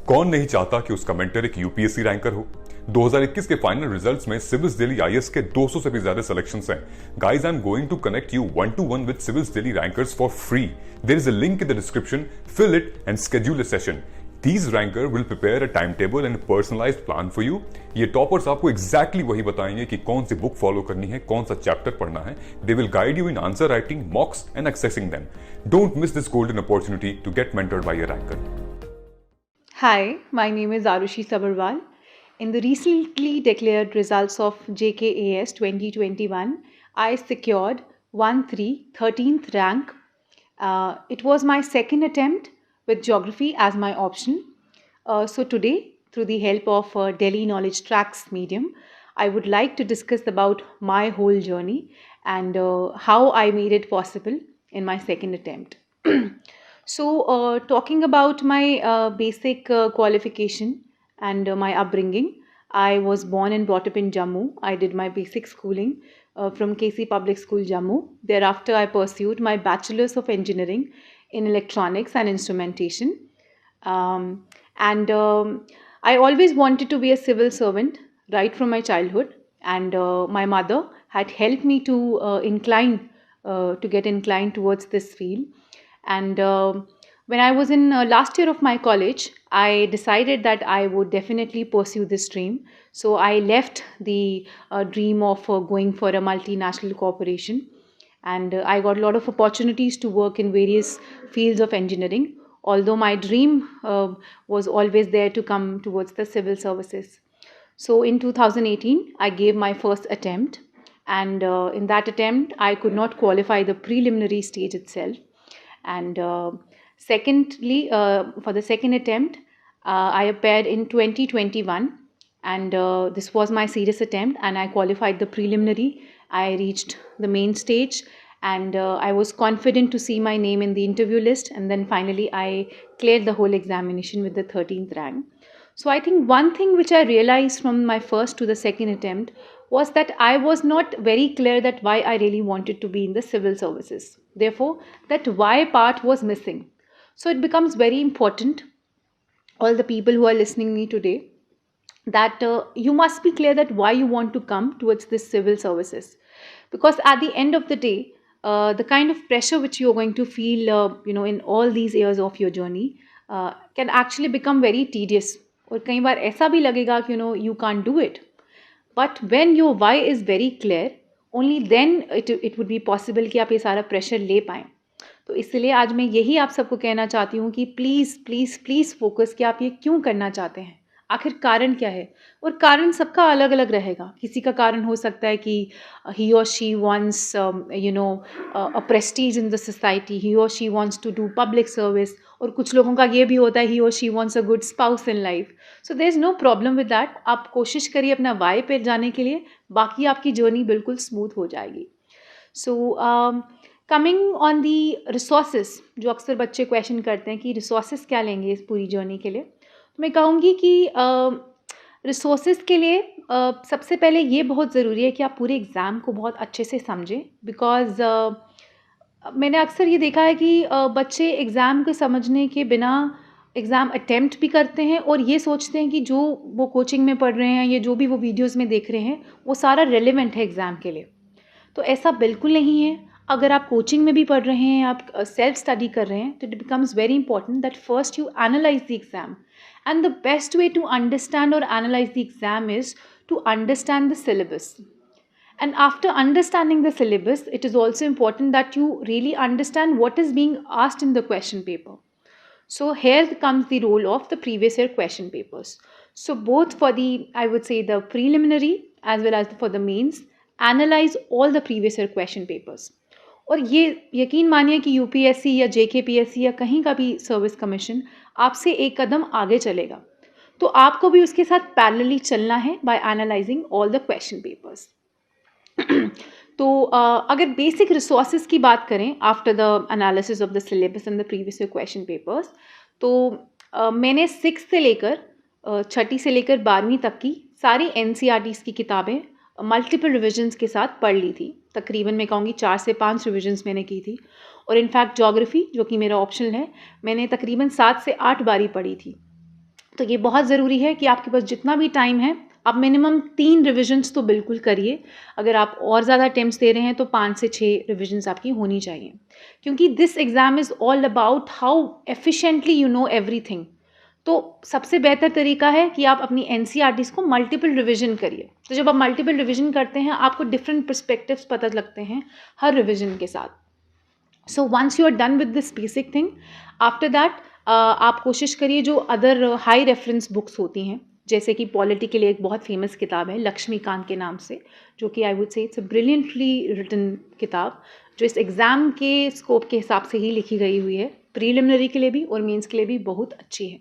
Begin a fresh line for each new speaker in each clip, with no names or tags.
कौन नहीं चाहता कि उसका मेंटर एक यूपीएससी रैंकर हो। 2021 के फाइनल रिजल्ट्स में सिविल्स दिल्ली आईएएस के 200 से भी ज्यादा सिलेक्शंस हैं। Guys, I am going to connect you 1-to-1 with civils Delhi rankers for free. There is a link in the description, fill it and schedule a session. These ranker will prepare a timetable and a personalized plan for you. ये toppers आपको exactly वही बताएंगे कि कौन सी book follow करनी है, कौन सा चैप्टर पढ़ना है. They will guide you in answer writing, mocks and accessing them. Don't miss this golden opportunity to get mentored by a ranker.
Hi, my name is Arushi Sabarwal. In the recently declared results of JKAS 2021, I secured 13th rank. It was my second attempt with geography as my option. So today, through the help of Delhi Knowledge Tracks medium, I would like to discuss about my whole journey and how I made it possible in my second attempt. So talking about my basic qualification and my upbringing, I was born and brought up in Jammu. I did my basic schooling from KC Public School, Jammu. Thereafter, I pursued my Bachelor's of Engineering in Electronics and Instrumentation. I always wanted to be a civil servant right from my childhood. And my mother had helped me to get inclined towards this field. And when I was in last year of my college, I decided that I would definitely pursue this dream. So I left the dream of going for a multinational corporation. And I got a lot of opportunities to work in various fields of engineering, although my dream was always there to come towards the civil services. So in 2018, I gave my first attempt. And in that attempt, I could not qualify the preliminary stage itself. And secondly, for the second attempt, I appeared in 2021, and this was my serious attempt, and I qualified the preliminary. I reached the main stage, and I was confident to see my name in the interview list, and then finally I cleared the whole examination with the 13th rank. So I think one thing which I realized from my first to the second attempt was that I was not very clear that why I really wanted to be in the civil services. Therefore, that why part was missing. So it becomes very important, all the people who are listening me today, that you must be clear that why you want to come towards this civil services. Because at the end of the day, the kind of pressure which you're going to feel, in all these years of your journey can actually become very tedious. और कई बार ऐसा भी लगेगा कि you can't do it. But when your why is very clear, only then it would be possible कि आप ये सारा प्रेशर ले पाएँ. तो इसलिए आज मैं यही आप सबको कहना चाहती हूँ कि प्लीज़ प्लीज़ प्लीज़ फोकस कि आप ये क्यों करना चाहते हैं, आखिर कारण क्या है. और कारण सबका अलग अलग रहेगा. किसी का कारण हो सकता है कि he or she wants a prestige in the society, he or she wants to do public service, और कुछ लोगों का ये भी होता है he or she wants a good spouse in life. So there is no problem with that. आप कोशिश करिए अपना वाई पे जाने के लिए, बाकी आपकी जर्नी बिल्कुल स्मूथ हो जाएगी. So coming on the resources, जो अक्सर बच्चे क्वेश्चन करते हैं कि रिसोर्सेस क्या लेंगे इस पूरी जर्नी के लिए, तो मैं कहूँगी कि रिसोर्सेज के लिए सबसे पहले ये बहुत ज़रूरी है कि आप पूरे एग्ज़ाम को बहुत अच्छे से समझें. बिकॉज़ मैंने अक्सर ये देखा है कि बच्चे एग्ज़ाम को समझने के बिना एग्ज़ाम अटेम्प्ट भी करते हैं और ये सोचते हैं कि जो वो कोचिंग में पढ़ रहे हैं या जो भी वो वीडियोज़ में देख रहे हैं वो सारा रेलिवेंट है एग्ज़ाम के लिए. तो ऐसा बिल्कुल नहीं है. अगर आप कोचिंग में भी पढ़ रहे हैं, आप सेल्फ स्टडी कर रहे हैं, तो it becomes very important that first you analyse the exam. And the best way to understand or analyze the exam is to understand the syllabus. And after understanding the syllabus, it is also important that you really understand what is being asked in the question paper. So here comes the role of the previous year question papers. So both for the, I would say, the preliminary as well as for the mains, analyze all the previous year question papers. और ये यकीन मानिए कि UPSC या JKPSC या कहीं का भी सर्विस कमीशन आपसे एक कदम आगे चलेगा. तो आपको भी उसके साथ पैरेलली चलना है by analysing all the question papers. तो अगर बेसिक रिसोर्सेज की बात करें after the analysis of the syllabus and the previous year question papers, तो मैंने 6 से लेकर 6ठी से लेकर 12वीं तक की सारी एनसीईआरटीज़ की किताबें मल्टीपल रिविजन्स के साथ पढ़ ली थी. तकरीबन मैं कहूँगी 4 से 5 रिविजन्स मैंने की थी. और इनफैक्ट ज्योग्राफी, जो कि मेरा ऑप्शनल है, मैंने तकरीबन 7 से 8 बारी पढ़ी थी. तो ये बहुत ज़रूरी है कि आपके पास जितना भी टाइम है आप मिनिमम 3 रिविजन्स तो बिल्कुल करिए। अगर आप और ज़्यादा अटेम्प्ट्स दे रहे हैं तो 5 से 6 रिविजन्स आपकी होनी चाहिए, क्योंकि this exam is all about how efficiently you know everything. तो सबसे बेहतर तरीका है कि आप अपनी एनसीईआरटीज़ को मल्टीपल रिवीजन करिए। तो जब आप मल्टीपल रिवीजन करते हैं आपको डिफरेंट पर्सपेक्टिव्स पता लगते हैं हर रिवीजन के साथ। So once you are done with this basic thing, after that आप कोशिश करिए जो अदर हाई रेफरेंस बुक्स होती हैं, जैसे कि पॉलिटी के लिए एक बहुत फेमस किताब है लक्ष्मीकांत के नाम से, जो कि I would say it's a brilliantly written किताब, जो इस एग्ज़ाम के स्कोप के हिसाब से ही लिखी गई हुई है, प्रीलिमिनरी के लिए भी और मेंस के लिए भी बहुत अच्छी है।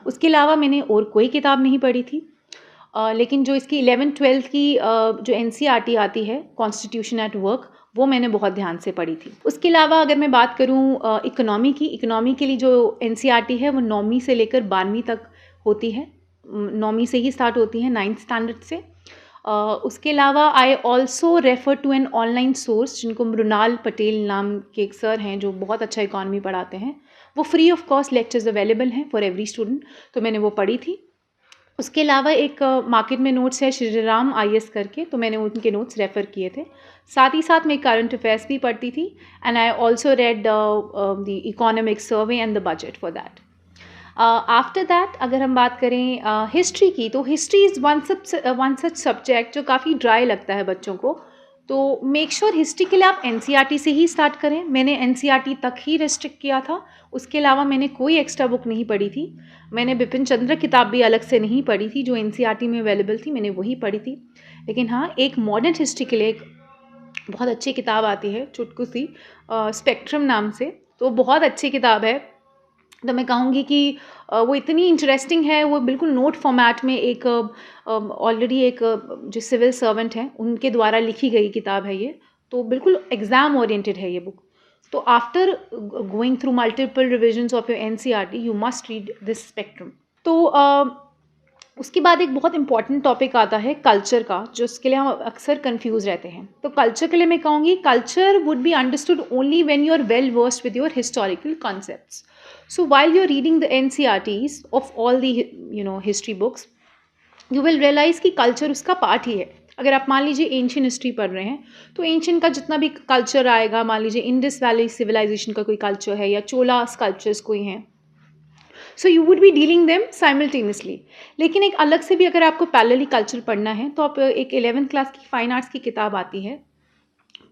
उसके अलावा मैंने और कोई किताब नहीं पढ़ी थी, लेकिन जो इसकी 11th-12th की जो एनसीईआरटी आती है, कॉन्स्टिट्यूशन एट वर्क, वो मैंने बहुत ध्यान से पढ़ी थी। उसके अलावा अगर मैं बात करूँ इकोनॉमी की, इकोनॉमी के लिए जो एनसीईआरटी है वो 9वीं से लेकर 12वीं तक होती है। 9वीं से ही स्टार्ट होती है 9th स्टैंडर्ड से। उसके अलावा I also refer to an online source जिनको मृणाल पटेल नाम के एक सर हैं जो बहुत अच्छा इकोनॉमी पढ़ाते हैं। वो free of cost lectures available हैं फॉर एवरी स्टूडेंट, तो मैंने वो पढ़ी थी। उसके अलावा एक मार्केट में नोट्स है श्री राम IAS करके, तो मैंने उनके नोट्स रेफ़र किए थे। साथ ही साथ मैं करंट अफेयर्स भी पढ़ती थी and I also read the economic survey and the budget for that. After that अगर हम बात करें हिस्ट्री की, तो history is one such subject जो काफ़ी ड्राई लगता है बच्चों को, तो मेक श्योर हिस्ट्री के लिए आप एनसीईआरटी से ही स्टार्ट करें। मैंने एनसीईआरटी तक ही रिस्ट्रिक्ट किया था, उसके अलावा मैंने कोई एक्स्ट्रा बुक नहीं पढ़ी थी। मैंने बिपिन चंद्र किताब भी अलग से नहीं पढ़ी थी, जो एनसीईआरटी में अवेलेबल थी मैंने वही पढ़ी थी। लेकिन हाँ, एक मॉडर्न हिस्ट्री के लिए एक बहुत अच्छी किताब आती है चुटकू सी, स्पेक्ट्रम नाम से, तो बहुत अच्छी किताब है। तो मैं कहूँगी कि वो इतनी इंटरेस्टिंग है, वो बिल्कुल नोट फॉर्मेट में एक ऑलरेडी एक जो सिविल सर्वेंट हैं उनके द्वारा लिखी गई किताब है ये, तो बिल्कुल एग्ज़ाम ओरिएंटेड है ये बुक। तो after going through multiple revisions of your NCERT you must read this spectrum. तो उसके बाद एक बहुत इंपॉर्टेंट टॉपिक आता है कल्चर का, जो उसके लिए हम अक्सर कंफ्यूज रहते हैं। तो कल्चर के लिए मैं कहूँगी culture would be understood only when you are well versed with your historical concepts. So while you're reading the NCERTs of all the history books, you will realize कि culture उसका part ही है। अगर आप मान लीजिए एंशियंट हिस्ट्री पढ़ रहे हैं तो एंशियंट का जितना भी कल्चर आएगा, मान लीजिए इंडस वैली सिविलाइजेशन का कोई कल्चर है या चोला स्कल्पचर्स कोई हैं, so you would be dealing them simultaneously. लेकिन एक अलग से भी अगर आपको पैरेलली कल्चर पढ़ना है तो आप एक 11th क्लास की फाइन आर्ट्स की किताब आती है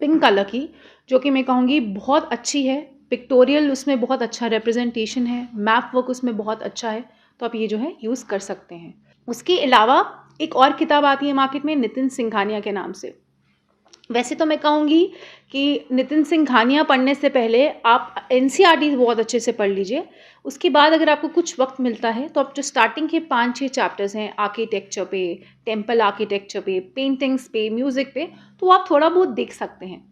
पिंक कलर की, जो कि मैं कहूँगी बहुत अच्छी है। पिक्टोरियल उसमें बहुत अच्छा रिप्रेजेंटेशन है, मैप वर्क उसमें बहुत अच्छा है, तो आप ये जो है यूज़ कर सकते हैं। उसके अलावा एक और किताब आती है मार्केट में नितिन सिंघानिया के नाम से। वैसे तो मैं कहूँगी कि नितिन सिंघानिया पढ़ने से पहले आप एनसीईआरटी बहुत अच्छे से पढ़ लीजिए। उसके बाद अगर आपको कुछ वक्त मिलता है तो आप जो स्टार्टिंग के 5-6 चैप्टर्स हैं आर्किटेक्चर पे, टेम्पल आर्किटेक्चर पे, पेंटिंग्स पे, म्यूज़िक पे, तो आप थोड़ा बहुत देख सकते हैं।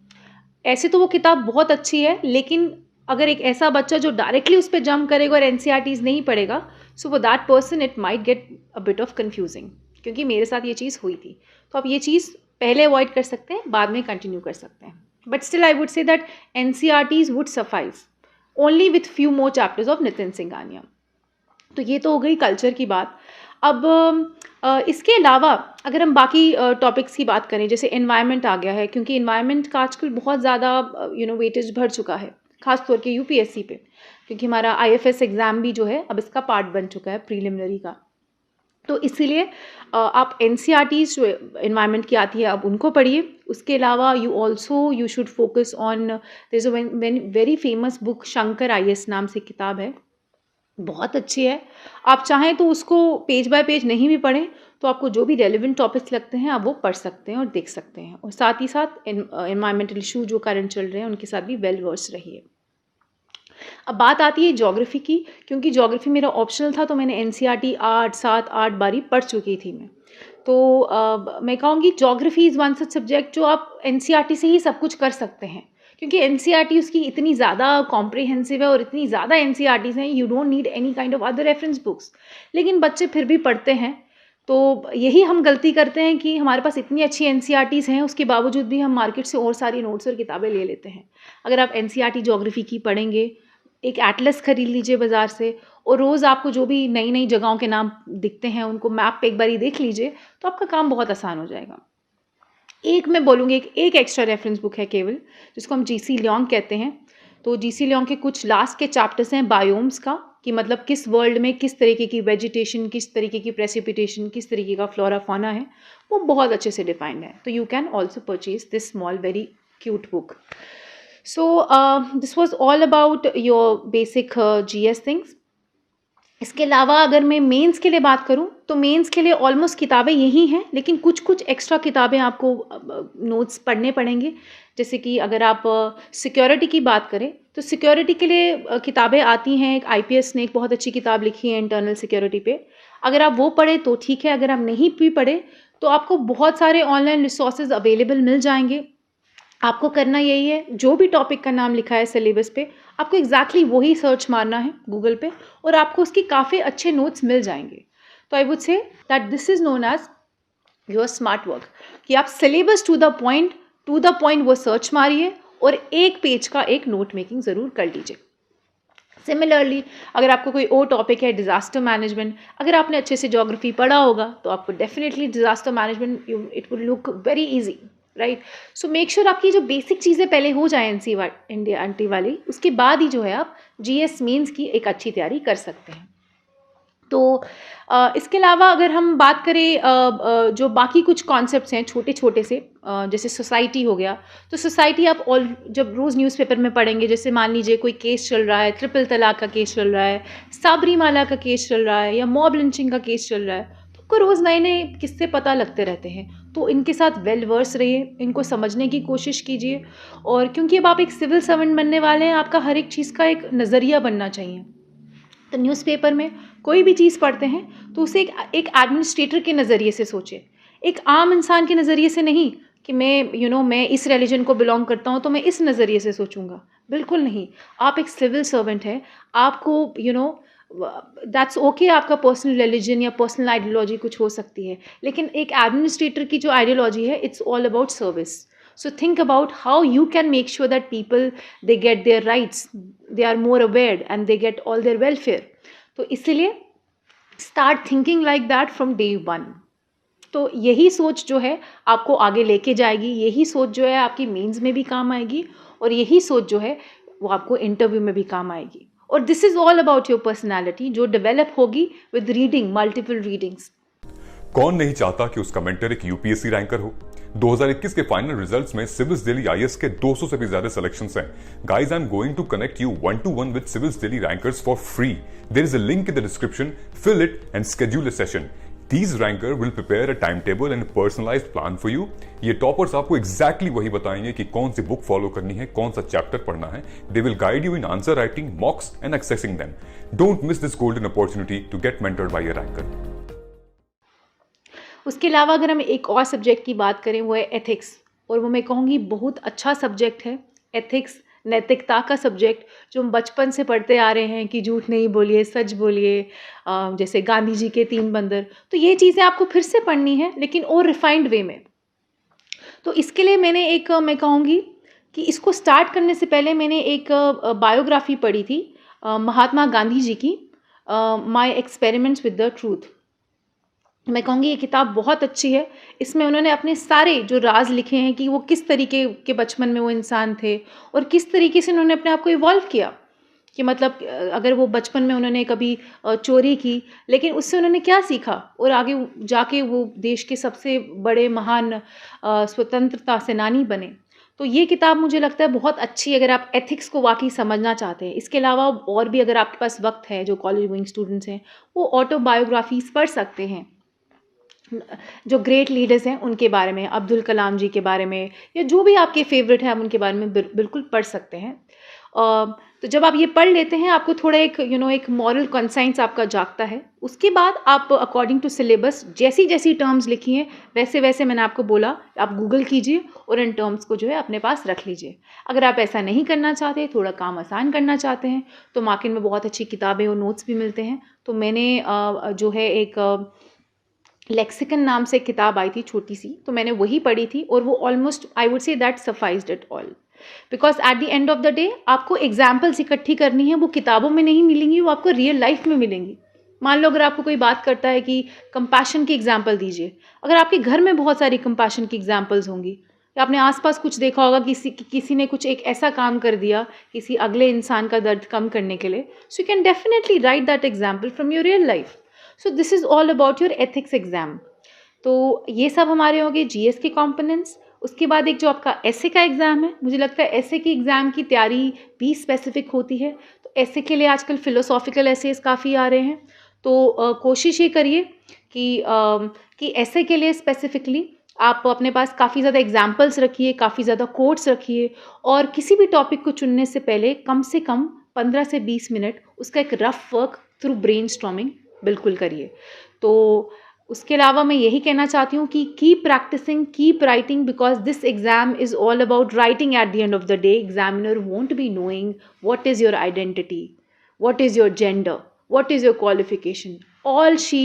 ऐसे तो वो किताब बहुत अच्छी है, लेकिन अगर एक ऐसा बच्चा जो डायरेक्टली उस पर जंप करेगा और एनसीईआरटीज़ नहीं पढ़ेगा, so for that person it might get a bit of confusing, क्योंकि मेरे साथ ये चीज़ हुई थी। तो आप ये चीज़ पहले अवॉइड कर सकते हैं, बाद में कंटिन्यू कर सकते हैं। But still I would say that NCERTs would suffice only with few more chapters of Nitin Singhania. तो ये तो हो गई कल्चर की बात। अब इसके अलावा अगर हम बाकी टॉपिक्स की बात करें, जैसे एनवायरनमेंट आ गया है, क्योंकि एनवायरनमेंट का आजकल बहुत ज़्यादा वेटेज बढ़ चुका है, खास तौर के यूपीएससी पे, क्योंकि हमारा आईएफएस एग्ज़ाम भी जो है अब इसका पार्ट बन चुका है प्रीलिमिनरी का। तो इसीलिए आप एनसीईआरटीज़ जो एनवायरनमेंट की आती है अब उनको पढ़िए। उसके अलावा you should focus on their is a very famous book Shankar IAS नाम से किताब है, बहुत अच्छी है। आप चाहें तो उसको पेज बाय पेज नहीं भी पढ़ें, तो आपको जो भी रेलिवेंट टॉपिक्स लगते हैं आप वो पढ़ सकते हैं और देख सकते हैं। और साथ ही साथ एनवायरमेंटल इशू जो करंट चल रहे हैं उनके साथ भी वेल वर्स रहिए। अब बात आती है ज्योग्राफी की, क्योंकि ज्योग्राफी मेरा ऑप्शनल था, तो मैंने एनसीईआरटी 8 बारी पढ़ चुकी थी मैं। तो मैं कहूँगी geography is one such subject जो आप एनसीईआरटी से ही सब कुछ कर सकते हैं, क्योंकि एनसीईआरटी उसकी इतनी ज़्यादा कॉम्प्रिहेंसिव है और इतनी ज़्यादा एनसीईआरटीज़ हैं, you don't need any kind of other reference books. लेकिन बच्चे फिर भी पढ़ते हैं, तो यही हम गलती करते हैं कि हमारे पास इतनी अच्छी एनसीईआरटीज़ हैं, उसके बावजूद भी हम मार्केट से और सारी नोट्स और किताबें ले लेते हैं। अगर आप एनसीईआरटी ज्योग्राफी की पढ़ेंगे, एक एटलस खरीद लीजिए बाज़ार से, और रोज़ आपको जो भी नई नई जगहों के नाम दिखते हैं उनको मैप पे एक बारी देख लीजिए, तो आपका काम बहुत आसान हो जाएगा। एक मैं बोलूँगी, एक एक्स्ट्रा रेफरेंस बुक है केवल, जिसको हम जीसी लियोंग कहते हैं। तो जीसी लियोंग के कुछ लास्ट के चैप्टर्स हैं बायोम्स का, कि मतलब किस वर्ल्ड में किस तरीके की वेजिटेशन, किस तरीके की प्रेसिपिटेशन, किस तरीके का फ्लोरा फौना है, वो बहुत अच्छे से डिफाइंड है। तो you can also purchase this small very cute book. So this was all about your basic GS things. इसके अलावा अगर मैं मेंस के लिए बात करूं तो मेंस के लिए ऑलमोस्ट किताबें यही हैं, लेकिन कुछ कुछ एक्स्ट्रा किताबें आपको नोट्स पढ़ने पड़ेंगे। जैसे कि अगर आप सिक्योरिटी की बात करें तो सिक्योरिटी के लिए किताबें आती हैं। एक IPS ने एक बहुत अच्छी किताब लिखी है इंटरनल सिक्योरिटी पे, अगर आप वो पढ़े तो ठीक है। अगर आप नहीं भी पढ़े तो आपको बहुत सारे ऑनलाइन रिसोर्सेज अवेलेबल मिल जाएंगे। आपको करना यही है, जो भी टॉपिक का नाम लिखा है सिलेबस पे, आपको एग्जैक्टली वही सर्च मारना है गूगल पे और आपको उसकी काफ़ी अच्छे नोट्स मिल जाएंगे। तो I would say that this is known as your smart work, कि आप सिलेबस टू द पॉइंट वो सर्च मारिए और एक पेज का एक नोट मेकिंग ज़रूर कर लीजिए। सिमिलरली अगर आपको कोई और टॉपिक है डिज़ास्टर मैनेजमेंट, अगर आपने अच्छे से ज्योग्राफी पढ़ा होगा तो आपको definitely disaster management it will look very easy, right. So make sure आपकी जो बेसिक चीज़ें पहले हो जाए NT वाली, उसके बाद ही जो है आप GS मेंस की एक अच्छी तैयारी कर सकते हैं। तो इसके अलावा अगर हम बात करें जो बाकी कुछ कॉन्सेप्ट्स हैं छोटे छोटे से, जैसे सोसाइटी हो गया, तो सोसाइटी आप जब रोज़ न्यूज़पेपर में पढ़ेंगे, जैसे मान लीजिए कोई केस चल रहा है, ट्रिपल तलाक का केस चल रहा है, साबरीमाला का केस चल रहा है, या मॉब लिंचिंग का केस चल रहा है, तो आपको रोज़ नए नए किस्से पता लगते रहते हैं। तो इनके साथ वेल वर्स रहिए, इनको समझने की कोशिश कीजिए। और क्योंकि अब आप एक सिविल सर्वेंट बनने वाले हैं, आपका हर एक चीज़ का एक नज़रिया बनना चाहिए। तो न्यूज़पेपर में कोई भी चीज़ पढ़ते हैं तो उसे एक एडमिनिस्ट्रेटर के नज़रिए से सोचें, एक आम इंसान के नज़रिए से नहीं कि मैं इस रिलीजन को बिलोंग करता हूँ तो मैं इस नज़रिए से सोचूंगा। बिल्कुल नहीं, आप एक सिविल सर्वेंट हैं, आपको दैट्स ओके, आपका पर्सनल रिलीजन या पर्सनल आइडियोलॉजी कुछ हो सकती है, लेकिन एक एडमिनिस्ट्रेटर की जो आइडियोलॉजी है, it's all about service. So think about how you can make sure that people, they get their rights, they are more aware and they get all their welfare. तो इसीलिए start thinking like that from day one. तो यही सोच जो है आपको आगे लेके जाएगी, यही सोच जो है आपकी मेंस में भी काम आएगी, और यही सोच जो है वो आपको इंटरव्यू में भी काम आएगी। और this is all about your personality, जो डेवलप होगी विद रीडिंग मल्टीपल रीडिंग्स।
कौन नहीं चाहता कि उसका मेंटर एक UPSC रैंकर हो। 2021 के फाइनल रिजल्ट्स में सिविल्स दिल्ली IAS के 200 से भी ज्यादा सिलेक्शंस हैं। Guys, I am going to connect you 1-to-1 with civils Delhi rankers for free. There is a link in the description, fill it and schedule a session. These ranker will prepare a timetable and a personalized plan for you. ये toppers आपको exactly वही बताएंगे कि कौन सी book follow करनी है, कौन सा चैप्टर पढ़ना है। They will guide you in answer writing, mocks and accessing them. Don't miss this golden opportunity to get mentored by a ranker.
उसके अलावा अगर हम एक और सब्जेक्ट की बात करें, वो है एथिक्स, और वो मैं कहूँगी बहुत अच्छा सब्जेक्ट है। एथिक्स, नैतिकता का सब्जेक्ट, जो हम बचपन से पढ़ते आ रहे हैं कि झूठ नहीं बोलिए, सच बोलिए, जैसे गांधी जी के 3 बंदर, तो ये चीज़ें आपको फिर से पढ़नी है, लेकिन और रिफाइंड वे में। तो इसके लिए मैं कहूँगी कि इसको स्टार्ट करने से पहले मैंने एक बायोग्राफी पढ़ी थी महात्मा गांधी जी की, my experiments with the truth. मैं कहूँगी ये किताब बहुत अच्छी है। इसमें उन्होंने अपने सारे जो राज लिखे हैं कि वो किस तरीके के बचपन में वो इंसान थे और किस तरीके से उन्होंने अपने आप को इवॉल्व किया, कि मतलब अगर वो बचपन में उन्होंने कभी चोरी की, लेकिन उससे उन्होंने क्या सीखा और आगे जाके वो देश के सबसे बड़े महान स्वतंत्रता सेनानी बने। तो ये किताब मुझे लगता है बहुत अच्छी, अगर आप एथिक्स को वाकई समझना चाहते हैं। इसके अलावा और भी अगर आपके पास वक्त है, जो कॉलेज गोइंग स्टूडेंट्स हैं वो ऑटोबायोग्राफीज पढ़ सकते हैं, जो ग्रेट लीडर्स हैं उनके बारे में, अब्दुल कलाम जी के बारे में, या जो भी आपके फेवरेट हैं आप उनके बारे में बिल्कुल पढ़ सकते हैं। तो जब आप ये पढ़ लेते हैं, आपको थोड़ा एक मॉरल कॉन्साइंस आपका जागता है। उसके बाद आप अकॉर्डिंग टू सिलेबस जैसी जैसी टर्म्स लिखी हैं वैसे वैसे मैंने आपको बोला, आप गूगल कीजिए और इन टर्म्स को जो है अपने पास रख लीजिए। अगर आप ऐसा नहीं करना चाहते, थोड़ा काम आसान करना चाहते हैं, तो मार्केट में बहुत अच्छी किताबें और नोट्स भी मिलते हैं। तो मैंने जो है एक लेक्सिकन नाम से एक किताब आई थी छोटी सी, तो मैंने वही पढ़ी थी और वो almost I would say that sufficed it all. Because at the end of the day आपको एग्जाम्पल्स इकट्ठी करनी है, वो किताबों में नहीं मिलेंगी, वो आपको रियल लाइफ में मिलेंगी। मान लो अगर आपको कोई बात करता है कि कंपैशन की एग्जाम्पल दीजिए, अगर आपके घर में बहुत सारी कंपैशन की एग्जाम्पल्स होंगी, या आपने आसपास कुछ देखा होगा किसी ने कुछ एक ऐसा काम कर दिया किसी अगले इंसान का दर्द कम करने के लिए, so you can definitely right that example from your real life. So this is all about your ethics exam. तो ये सब हमारे हो गए जीएस के कंपोनेंट्स। उसके बाद एक जो आपका ऐसे का एग्ज़ाम है, मुझे लगता है ऐसे की एग्ज़ाम की तैयारी भी स्पेसिफिक होती है, तो ऐसे के लिए आजकल फ़िलोसॉफिकल एसेस काफ़ी आ रहे हैं। तो कोशिश ये करिए कि ऐसे के लिए स्पेसिफिकली आप अपने पास काफ़ी ज़्यादा एग्जाम्पल्स रखिए, काफ़ी ज़्यादा कोट्स रखिए, और किसी भी टॉपिक को चुनने से पहले कम से कम 15 से 20 मिनट उसका एक रफ वर्क थ्रू ब्रेनस्टॉर्मिंग बिल्कुल करिए। तो उसके अलावा मैं यही कहना चाहती हूँ कि keep practising, keep writing, because this exam is all about writing at the end of the day. Examiner won't be knowing what is your identity, what is your gender, what is your qualification. All she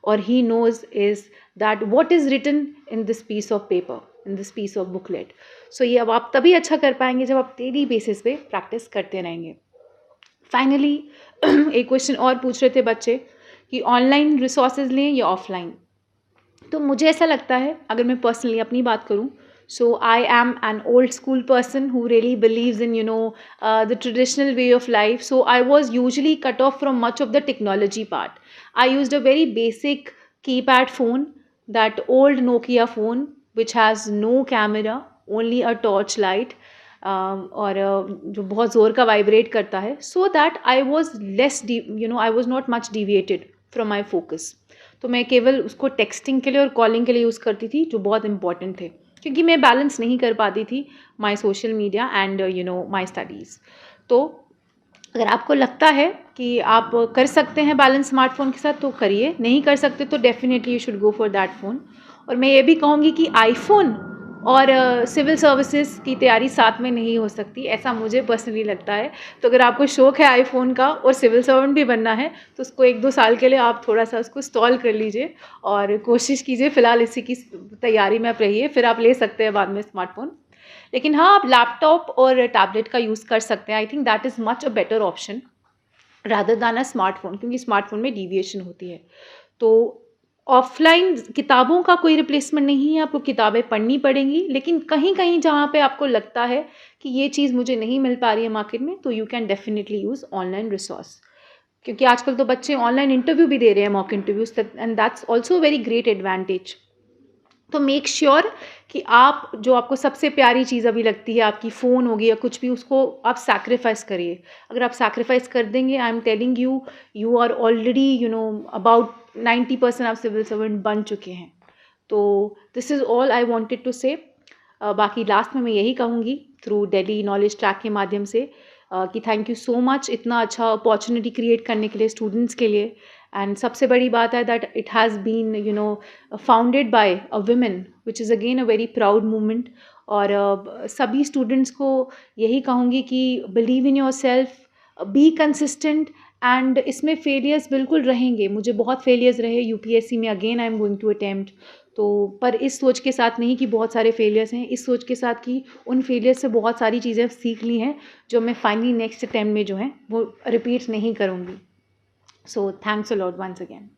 or he knows is that what is written in this piece of paper, in this piece of booklet. So ये अब आप तभी अच्छा कर पाएंगे जब आप daily basis पे प्रैक्टिस करते रहेंगे। फाइनली एक क्वेश्चन और पूछ रहे थे बच्चे कि ऑनलाइन रिसोर्सेज लें या ऑफलाइन। तो मुझे ऐसा लगता है, अगर मैं पर्सनली अपनी बात करूँ, so I am an old school person who really believes in the traditional way of life. So I was usually cut off from much of the technology part. I used a very basic keypad phone, that old Nokia phone which has no camera, only a torch light, और जो बहुत ज़ोर का vibrate करता है, so that I was less I was not much deviated from my focus. तो मैं केवल उसको टेक्सटिंग के लिए और कॉलिंग के लिए यूज़ करती थी, जो बहुत इंपॉर्टेंट थे, क्योंकि मैं बैलेंस नहीं कर पाती थी my social media and my studies. तो अगर आपको लगता है कि आप कर सकते हैं बैलेंस स्मार्टफोन के साथ, तो करिए। नहीं कर सकते तो definitely you should go for that phone. और मैं ये भी कहूँगी कि आईफोन और सिविल सर्विसेज की तैयारी साथ में नहीं हो सकती, ऐसा मुझे पर्सनली लगता है। तो अगर आपको शौक़ है आईफोन का और सिविल सर्वेंट भी बनना है, तो उसको 1-2 साल के लिए आप थोड़ा सा उसको स्टॉल कर लीजिए और कोशिश कीजिए, फ़िलहाल इसी की तैयारी में आप रहिए, फिर आप ले सकते हैं बाद में स्मार्टफोन। लेकिन हाँ, आप लैपटॉप और टैबलेट का यूज़ कर सकते हैं। I think that is much a better option rather than a smartphone, क्योंकि स्मार्टफोन में डिविएशन होती है। तो ऑफलाइन किताबों का कोई रिप्लेसमेंट नहीं है, आपको किताबें पढ़नी पड़ेंगी, लेकिन कहीं कहीं जहाँ पे आपको लगता है कि ये चीज़ मुझे नहीं मिल पा रही है मार्केट में, तो you can definitely use online resource. क्योंकि आजकल तो बच्चे ऑनलाइन इंटरव्यू भी दे रहे हैं, mock interviews, and that's also very great advantage. तो मेक श्योर कि आप जो आपको सबसे प्यारी चीज़ अभी लगती है, आपकी फ़ोन होगी या कुछ भी, उसको आप सैक्रिफाइस करिए। अगर आप सैक्रिफाइस कर देंगे, I am telling you, you are already about 90% आप सिविल सर्वेंट बन चुके हैं। तो this is all I wanted to say. बाकी लास्ट में मैं यही कहूँगी थ्रू दिल्ली नॉलेज ट्रैक के माध्यम से कि थैंक यू सो मच इतना अच्छा अपॉर्चुनिटी क्रिएट करने के लिए स्टूडेंट्स के लिए। एंड सबसे बड़ी बात है that it has been founded by a women, which is again a very proud movement. और सभी स्टूडेंट्स को यही कहूँगी कि believe in yourself, be consistent, and इसमें फेलियर्स बिल्कुल रहेंगे। मुझे बहुत फेलियर्स रहे यूपीएससी में, again I am going to attempt. तो पर इस सोच के साथ नहीं कि बहुत सारे फेलियर्स हैं, इस सोच के साथ कि उन फेलियर्स से बहुत सारी चीज़ें सीख ली हैं जो मैं फाइनली नेक्स्ट अटेम्प्ट में जो है वो रिपीट नहीं करूँगी। So thanks a lot once again.